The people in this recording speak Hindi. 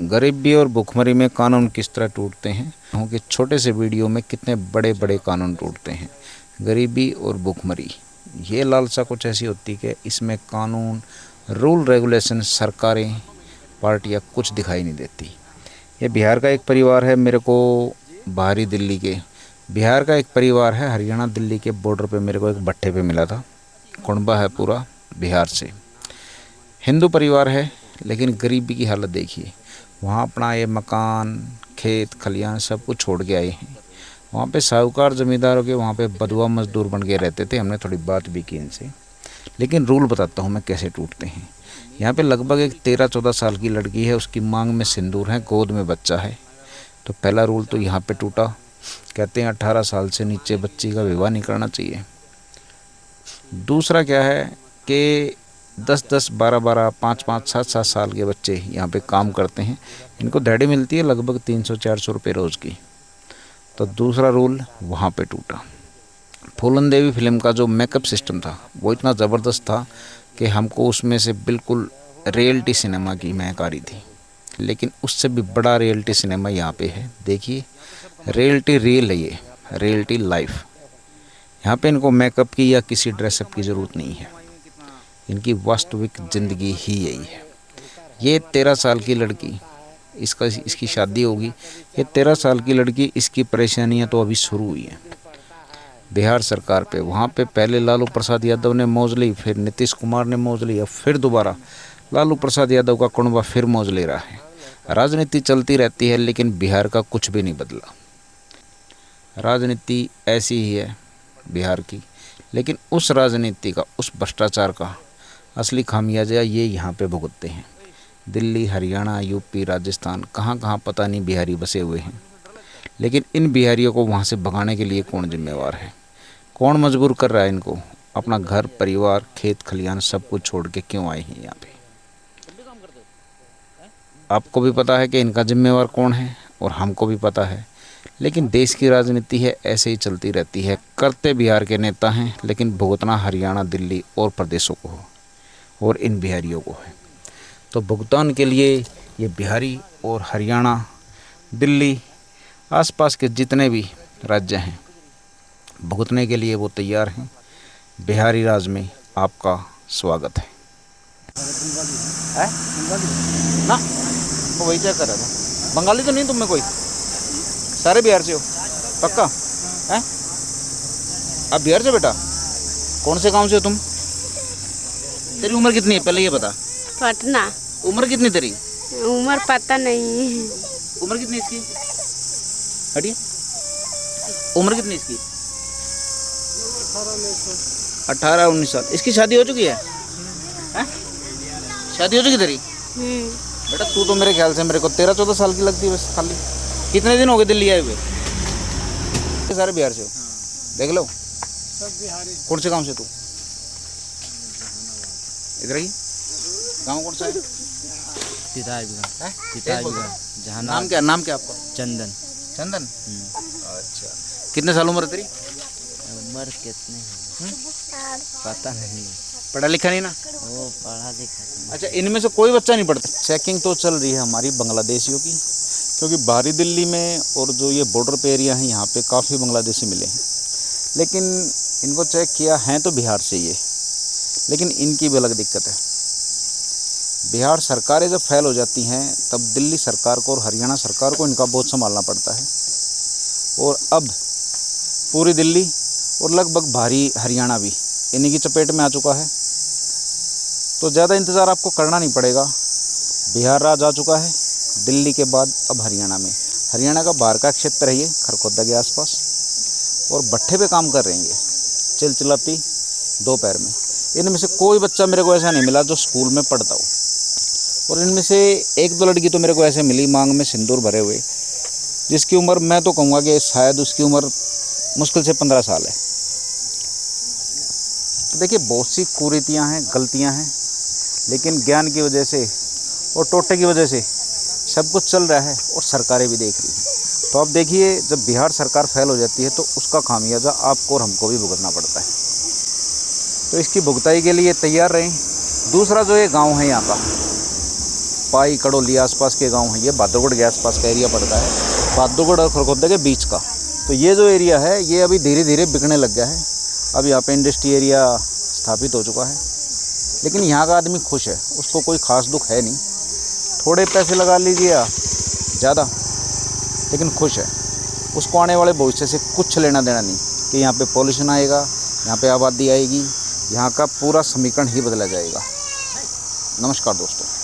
गरीबी और भुखमरी में कानून किस तरह टूटते हैं, कि छोटे से वीडियो में कितने बड़े बड़े कानून टूटते हैं। गरीबी और भुखमरी, ये लालसा कुछ ऐसी होती है कि इसमें कानून, रूल रेगुलेशन, सरकारें, पार्टियां कुछ दिखाई नहीं देती। ये बिहार का एक परिवार है, मेरे को बाहरी दिल्ली के बिहार का एक परिवार है, हरियाणा दिल्ली के बॉर्डर पे मेरे को एक भट्टे पे मिला था। कुनबा है पूरा बिहार से, हिंदू परिवार है, लेकिन गरीबी की हालत देखिए। वहाँ अपना ये मकान, खेत खलियान सब कुछ छोड़ के आए हैं। वहाँ पे साहूकार ज़मींदारों के वहाँ पे बदुआ मजदूर बन के रहते थे। हमने थोड़ी बात भी की इनसे, लेकिन रूल बताता हूँ मैं कैसे टूटते हैं। यहाँ पे लगभग एक 13-14 साल की लड़की है, उसकी मांग में सिंदूर है, गोद में बच्चा है। तो पहला रूल तो यहाँ पे टूटा। कहते हैं 18 साल से नीचे बच्ची का विवाह नहीं करना चाहिए। दूसरा क्या है कि 10-10, 12-12, 5-5, 7-7 साल के बच्चे यहाँ पे काम करते हैं। इनको दिहाड़ी मिलती है लगभग 300-400 रुपये रोज़ की। तो दूसरा रूल वहाँ पे टूटा। फूलन देवी फिल्म का जो मेकअप सिस्टम था वो इतना ज़बरदस्त था कि हमको उसमें से बिल्कुल रियलिटी सिनेमा की महक आ रही थी। लेकिन उससे भी बड़ा रियलिटी सिनेमा यहाँ पे है। देखिए, रियलिटी रियल है, ये रियलिटी लाइफ। यहाँ पे इनको मेकअप की या किसी ड्रेसअप की ज़रूरत नहीं है। इनकी वास्तविक ज़िंदगी ही यही है। ये 13 साल की लड़की, इसकी शादी होगी। ये 13 साल की लड़की, इसकी परेशानियाँ तो अभी शुरू हुई हैं। बिहार सरकार पे, वहाँ पे पहले लालू प्रसाद यादव ने मौज ली, फिर नीतीश कुमार ने मौज ली, अब फिर दोबारा लालू प्रसाद यादव का कुनबा फिर मौज ले रहा है। राजनीति चलती रहती है, लेकिन बिहार का कुछ भी नहीं बदला। राजनीति ऐसी ही है बिहार की, लेकिन उस राजनीति का, उस भ्रष्टाचार का असली खामियाजा ये यहाँ पे भुगतते हैं। दिल्ली, हरियाणा, यूपी, राजस्थान, कहाँ कहाँ पता नहीं बिहारी बसे हुए हैं। लेकिन इन बिहारियों को वहाँ से भगाने के लिए कौन जिम्मेवार है? कौन मजबूर कर रहा है इनको? अपना घर परिवार, खेत खलियान सब कुछ छोड़ के क्यों आए हैं यहाँ पे? आपको भी पता है कि इनका जिम्मेवार कौन है, और हमको भी पता है। लेकिन देश की राजनीति है, ऐसे ही चलती रहती है। करते बिहार के नेता हैं, लेकिन भुगतना हरियाणा, दिल्ली और प्रदेशों को हो, और इन बिहारियों को है। तो भुगतान के लिए ये बिहारी और हरियाणा, दिल्ली, आसपास के जितने भी राज्य हैं, भुगतने के लिए वो तैयार हैं। बिहारी राज में आपका स्वागत है। ना वो वही क्या कर रहा था? बंगाली तो नहीं तुम में कोई? सारे बिहार से हो पक्का? हैं? आप बिहार से बेटा? कौन से गांव से हो तुम? तेरी उम्र कितनी है पहले ये बता। पटना। उम्र कितनी तेरी? उम्र पता नहीं। उम्र कितनी इसकी? हटिए, उम्र कितनी इसकी? 18-19 साल। इसकी शादी हो चुकी है? शादी हो चुकी तेरी? बेटा तू तो मेरे ख्याल से मेरे को 13-14 साल की लगती है बस खाली। कितने दिन हो गए दिल्ली आए हुए? सारे बिहार से हो? देख लो सब बिहारी। कौन से गांव से तू? इधर ही गांव कौन सा है? जहाँ नाम क्या आपका? चंदन। चंदन? अच्छा, कितने साल उम्र है तेरी? उम्र कितने पता नहीं। पढ़ा लिखा नहीं ना? वो पढ़ा लिखा। अच्छा, इनमें से कोई बच्चा नहीं पढ़ता? चेकिंग तो चल रही है हमारी बांग्लादेशियों की, क्योंकि बाहरी दिल्ली में और जो ये बॉर्डर पे एरिया है यहाँ पे काफ़ी बांग्लादेशी मिले हैं। लेकिन इनको चेक किया, हैं तो बिहार से ये, लेकिन इनकी भी अलग दिक्कत है। बिहार सरकारें जब फेल हो जाती हैं, तब दिल्ली सरकार को और हरियाणा सरकार को इनका बहुत संभालना पड़ता है। और अब पूरी दिल्ली और लगभग भारी हरियाणा भी इन्हीं की चपेट में आ चुका है। तो ज़्यादा इंतज़ार आपको करना नहीं पड़ेगा। बिहार राज आ चुका है, दिल्ली के बाद अब हरियाणा में। हरियाणा का बाहर का क्षेत्र है ये, खरखोदा के आसपास, और भट्ठे पे काम कर रहे हैं ये, चिलचिलाती दोपहर में। इनमें से कोई बच्चा मेरे को ऐसा नहीं मिला जो स्कूल में पढ़ता हो, और इनमें से 1-2 लड़की तो मेरे को ऐसे मिली मांग में सिंदूर भरे हुए, जिसकी उम्र मैं तो कहूँगा कि शायद उसकी उम्र मुश्किल से 15 साल है। तो देखिए, बहुत सी कुरीतियाँ हैं, गलतियाँ हैं, लेकिन ज्ञान की वजह से और टोटे की वजह से सब कुछ चल रहा है, और सरकारें भी देख रही हैं। तो अब देखिए, जब बिहार सरकार फेल हो जाती है तो उसका खामियाजा आपको और हमको भी भुगतना पड़ता है। तो इसकी भुगताई के लिए तैयार रहें। दूसरा जो ये गांव है यहाँ का, पाई कड़ोली आसपास के गांव हैं, ये बहादुरगढ़ के आसपास का एरिया पड़ता है, बहादुरगढ़ और खरखोदा के बीच का। तो ये जो एरिया है ये अभी धीरे धीरे बिकने लग गया है। अब यहाँ पे इंडस्ट्री एरिया स्थापित हो चुका है, लेकिन यहाँ का आदमी खुश है, उसको कोई ख़ास दुख है नहीं। थोड़े पैसे लगा लीजिए या ज़्यादा, लेकिन खुश है। उसको आने वाले भविष्य से कुछ लेना देना नहीं कि यहाँ पे पॉल्यूशन आएगा, यहाँ पे आबादी आएगी, यहाँ का पूरा समीकरण ही बदला जाएगा। नमस्कार दोस्तों।